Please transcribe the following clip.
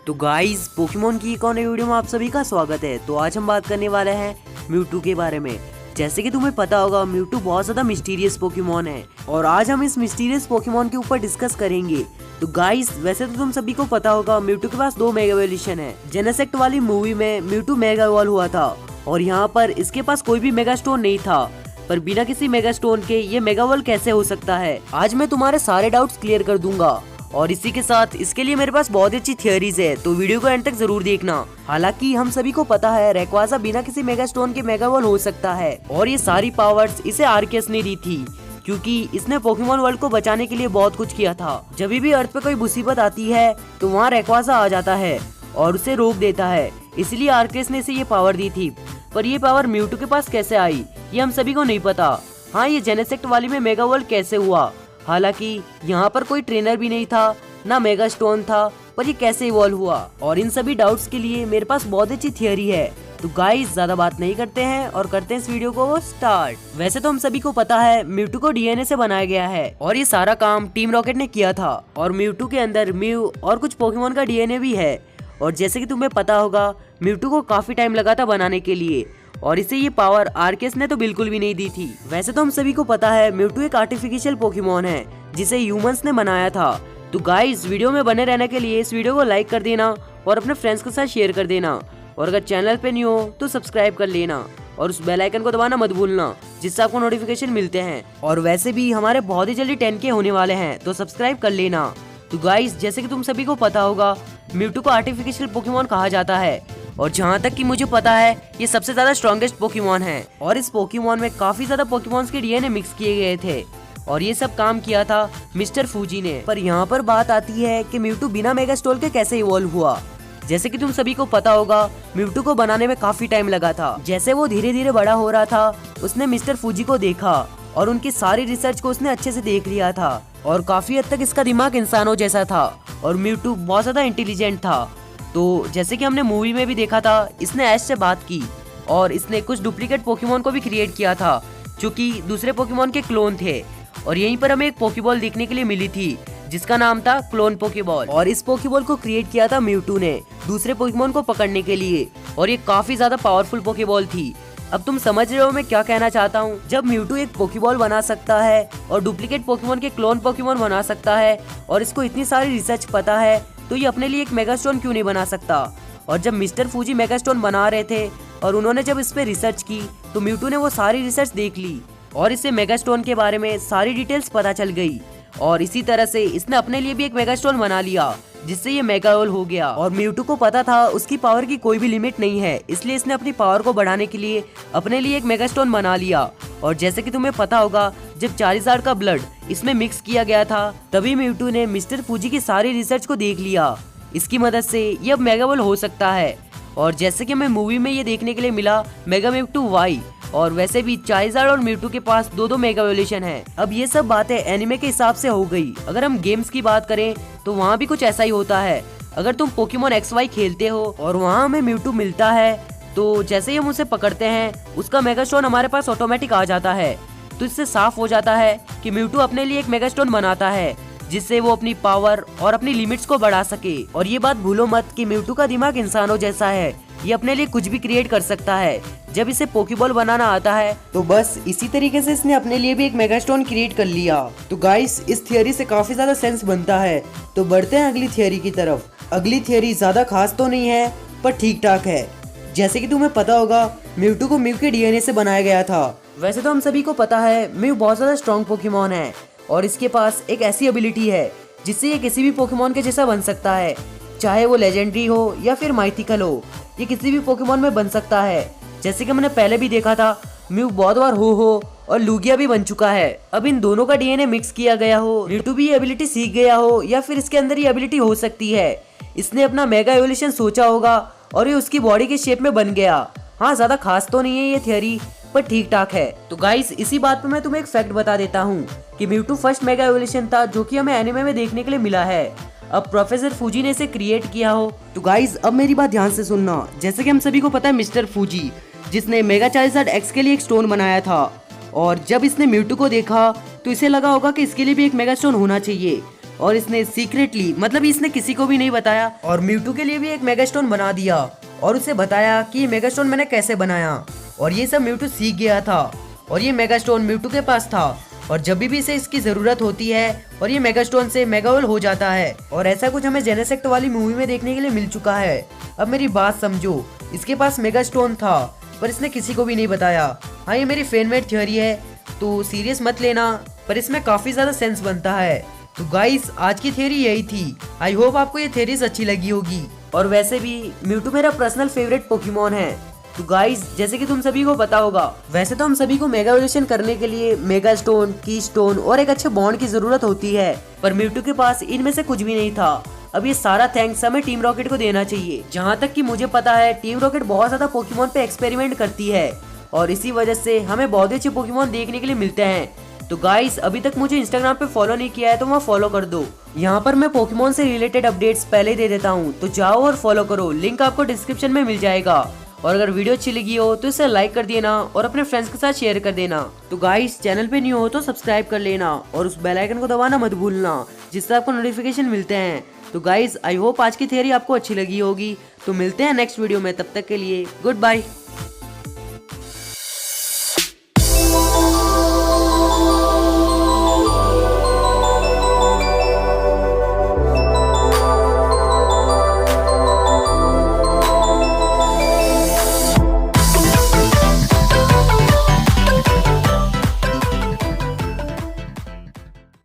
तो guys Pokemon की एक और नई वीडियो में आप सभी का स्वागत है। तो आज हम बात करने वाले हैं म्यूटू के बारे में। जैसे कि तुम्हें पता होगा म्यूटू बहुत ज्यादा मिस्टीरियस पोकेमोन है और आज हम इस मिस्टीरियस पोकेमोन के ऊपर डिस्कस करेंगे। तो गाइस वैसे तो तुम सभी को पता होगा म्यूटू के पास 2 मेगा इवोल्यूशन है। जेनेसेक्ट वाली मूवी में म्यूटू मेगा इवॉल्व हुआ था और यहाँ पर इसके पास कोई भी मेगा स्टोन नहीं था, पर बिना किसी मेगा स्टोन के ये मेगा इवॉल्व कैसे हो सकता है, आज मैं तुम्हारे सारे डाउट्स क्लियर कर दूंगा। और इसी के साथ इसके लिए मेरे पास बहुत अच्छी थियरीज है, तो वीडियो को एंड तक जरूर देखना। हालांकि हम सभी को पता है रेक्वाजा बिना किसी मेगा स्टोन के मेगा इवॉल्व हो सकता है और ये सारी पावर्स इसे आर्कियस ने दी थी, क्योंकि इसने पोकेमोन वर्ल्ड को बचाने के लिए बहुत कुछ किया था। जब भी अर्थ पे कोई मुसीबत आती है तो वहाँ रेक्वाजा आ जाता है और उसे रोक देता है, इसलिए आर्कियस ने इसे ये पावर दी थी। पर ये पावर म्यूटू के पास कैसे आई ये हम सभी को नहीं पता। हाँ, ये जेनेसेक्ट वाली में मेगा वर्ल्ड कैसे हुआ, हालांकि यहाँ पर कोई ट्रेनर भी नहीं था, ना मेगा स्टोन था, पर ये कैसे इवॉल्व हुआ, और इन सभी डाउट्स के लिए मेरे पास बहुत अच्छी थियरी है। तो गाइस ज्यादा बात नहीं करते हैं और करते हैं इस वीडियो को स्टार्ट। वैसे तो हम सभी को पता है म्यूटू को डीएनए से बनाया गया है और ये सारा काम टीम रॉकेट ने किया था और म्यूटू के अंदर म्यू और कुछ पोकेमोन का डीएनए भी है। और जैसे कि तुम्हें पता होगा म्यूटू को काफी टाइम लगा था बनाने के लिए और इसे ये पावर आर्कियस ने तो बिल्कुल भी नहीं दी थी। वैसे तो हम सभी को पता है म्यूटू एक आर्टिफिशियल पोकेमोन है जिसे ह्यूमंस ने बनाया था। तो गाइस वीडियो में बने रहने के लिए इस वीडियो को लाइक कर देना और अपने फ्रेंड्स के साथ शेयर कर देना, और अगर चैनल पे न्यू हो तो सब्सक्राइब कर लेना और उस बेल आइकन को दबाना मत भूलना, जिससे आपको नोटिफिकेशन मिलते हैं। और वैसे भी हमारे बहुत ही जल्दी 10K होने वाले हैं, तो सब्सक्राइब कर लेना। तो गाइस जैसे कि तुम सभी को पता होगा म्यूटू को आर्टिफिशियल पोकेमोन कहा जाता है और जहाँ तक कि मुझे पता है ये सबसे ज्यादा स्ट्रॉन्गेस्ट पोकेमोन है और इस पोकेमोन में काफी ज्यादा पोकेमोन्स के डीएनए मिक्स किए गए थे और ये सब काम किया था मिस्टर फूजी ने। पर यहाँ पर बात आती है कि म्यूटू बिना मेगा स्टोन के कैसे इवॉल्व हुआ। जैसे कि तुम सभी को पता होगा म्यूटू को बनाने में काफी टाइम लगा था। जैसे वो धीरे धीरे बड़ा हो रहा था उसने मिस्टर फूजी को देखा और उनकी सारी रिसर्च को उसने अच्छे से देख लिया था और काफी हद तक इसका दिमाग इंसानों जैसा था और म्यूटू बहुत ज्यादा इंटेलिजेंट था। तो जैसे कि हमने मूवी में भी देखा था इसने ऐश से बात की और इसने कुछ डुप्लीकेट पोकेमोन को भी क्रिएट किया था जो कि दूसरे पोकेमोन के क्लोन थे। और यहीं पर हमें एक पोकेबॉल देखने के लिए मिली थी जिसका नाम था क्लोन पोकेबॉल और इस पोकेबॉल को क्रिएट किया था म्यूटू ने दूसरे पोकेमोन को पकड़ने के लिए और ये काफी ज्यादा पावरफुल पोकेबॉल थी। अब तुम समझ रहे हो मैं क्या कहना चाहता हूँ। जब म्यूटू एक पोकेबॉल बना सकता है और डुप्लीकेट पोकेमोन के क्लोन पोकेमोन बना सकता है और इसको इतनी सारी रिसर्च पता है, तो ये अपने लिए एक मेगास्टोन क्यों नहीं बना सकता। और जब मिस्टर फूजी मेगास्टोन बना रहे थे और उन्होंने जब इस पे रिसर्च की तो म्यूटू ने वो सारी रिसर्च देख ली और इसे मेगास्टोन के बारे में सारी डिटेल्स पता चल गई और इसी तरह से इसने अपने लिए भी एक मेगास्टोन बना लिया जिससे ये मेगा इवॉल्व हो गया। और म्यूटू को पता था उसकी पावर की कोई भी लिमिट नहीं है, इसलिए इसने अपनी पावर को बढ़ाने के लिए अपने लिए एक मेगास्टोन बना लिया। और जैसे कि तुम्हें पता होगा जब चारिज़ार का ब्लड इसमें मिक्स किया गया था तभी म्यूटू ने मिस्टर फूजी की सारी रिसर्च को देख लिया। इसकी मदद से ये अब मेगा इवॉल्व हो सकता है और जैसे कि हमें मूवी में ये देखने के लिए मिला मेगा म्यूटू वाई। और वैसे भी चारिज़ार्ड और म्यूटू के पास 2 मेगा इवोल्यूशन है। अब ये सब बातें एनिमे के हिसाब से हो गई। अगर हम गेम्स की बात करें तो वहाँ भी कुछ ऐसा ही होता है। अगर तुम पोकेमोन XY खेलते हो और वहाँ हमें म्यूटू मिलता है तो जैसे ही हम उसे पकड़ते हैं उसका मेगास्टोन हमारे पास ऑटोमेटिक आ जाता है। तो इससे साफ हो जाता है कि म्यूटू अपने लिए एक मेगास्टोन बनाता है जिससे वो अपनी पावर और अपनी लिमिट्स को बढ़ा सके। और ये बात भूलो मत कि म्यूटू का दिमाग इंसानों जैसा है, ये अपने लिए कुछ भी क्रिएट कर सकता है। जब इसे पोकेबॉल बनाना आता है तो बस इसी तरीके से इसने अपने लिए भी एक मेगास्टोन क्रिएट कर लिया। तो गाइस इस थियरी से काफी ज्यादा सेंस बनता है। तो बढ़ते हैं अगली थियरी की तरफ। अगली थियरी ज्यादा खास तो नहीं है पर ठीक ठाक है। जैसे कि तुम्हें पता होगा म्यूटू को म्यू के डीएनए से बनाया गया था। वैसे तो हम सभी को पता है म्यू बहुत ज्यादा स्ट्रॉन्ग पोकेमोन है और इसके पास एक ऐसी एबिलिटी है जिससे ये किसी भी पोकेमोन के जैसा बन सकता है, चाहे वो लेजेंडरी हो या फिर माइथिकल हो, ये किसी भी पोकेमोन में बन सकता है। जैसे कि हमने पहले भी देखा था म्यू बहुत बार हो और लूगिया भी बन चुका है। अब इन दोनों का डीएनए मिक्स किया गया हो, म्यूटू भी ये एबिलिटी सीख गया हो या फिर इसके अंदर ये एबिलिटी हो सकती है। इसने अपना मेगा इवोल्यूशन सोचा होगा और ये उसकी बॉडी के शेप में बन गया। हाँ, ज्यादा खास तो नहीं है ये थियरी पर ठीक ठाक है। तो गाइस इसी बात पे मैं तुम्हें एक फैक्ट बता देता हूँ कि म्यूटू फर्स्ट मेगा इवोल्यूशन था जो कि हमें एनिमे में देखने के लिए मिला है। अब प्रोफेसर फूजी ने इसे क्रिएट किया हो। तो गाइस अब मेरी बात ध्यान से सुनना। जैसे कि हम सभी को पता है मिस्टर फूजी जिसने मेगा चारिज़ार्ड X के लिए एक स्टोन बनाया था और जब इसने म्यूटू को देखा तो इसे लगा होगा कि इसके लिए भी एक मेगास्टोन होना चाहिए और इसने सीक्रेटली मतलब इसने किसी को भी नहीं बताया और म्यूटू के लिए भी एक मेगास्टोन बना दिया और उसे बताया कि ये मेगास्टोन मैंने कैसे बनाया। और ये सब म्यूटू सीख गया था और ये मेगास्टोन म्यूटू के पास था और जब भी इसे इसकी जरूरत होती है और ये मेगास्टोन से मेगावल हो जाता है। और ऐसा कुछ हमें जेनेसेक्ट वाली मूवी में देखने के लिए मिल चुका है। अब मेरी बात समझो, इसके पास मेगास्टोन था पर इसने किसी को भी नहीं बताया। हाँ, ये मेरी फैनमेड थ्योरी है तो सीरियस मत लेना, पर इसमें काफी ज्यादा सेंस बनता है। तो गाइस, आज की थ्योरी यही थी। आई होप आपको ये थ्योरीज अच्छी लगी होगी। और वैसे भी म्यूटू मेरा पर्सनल फेवरेट पोकेमॉन है। तो गाइस, जैसे कि तुम सभी को पता होगा, वैसे तो हम सभी को मेगा एवोल्यूशन करने के लिए मेगा स्टोन, की स्टोन और एक अच्छे बॉन्ड की जरूरत होती है, पर म्यूटू के पास इनमें से कुछ भी नहीं था। अब ये सारा थैंक्स हमें टीम रॉकेट को देना चाहिए। जहाँ तक कि मुझे पता है, टीम रॉकेट बहुत ज्यादा पोकेमॉन पे एक्सपेरिमेंट करती है और इसी वजह से हमें बहुत अच्छे पोकेमॉन देखने के लिए मिलते हैं। तो गाइस, अभी तक मुझे इंस्टाग्राम पे फॉलो नहीं किया है तो वहाँ फॉलो कर दो। यहाँ पर मैं पोकेमॉन से रिलेटेड अपडेट्स पहले दे देता हूँ, तो जाओ और फॉलो करो। लिंक आपको डिस्क्रिप्शन में मिल जाएगा। और अगर वीडियो अच्छी लगी हो तो इसे लाइक कर देना और अपने फ्रेंड्स के साथ शेयर कर देना। तो गाइस, चैनल पे न्यू हो तो सब्सक्राइब कर लेना और उस बेल आइकन को दबाना मत भूलना, जिससे आपको नोटिफिकेशन मिलते हैं। तो गाइस, आई होप आज की थ्योरी आपको अच्छी लगी होगी। तो मिलते हैं नेक्स्ट वीडियो में, तब तक के लिए गुड बाय।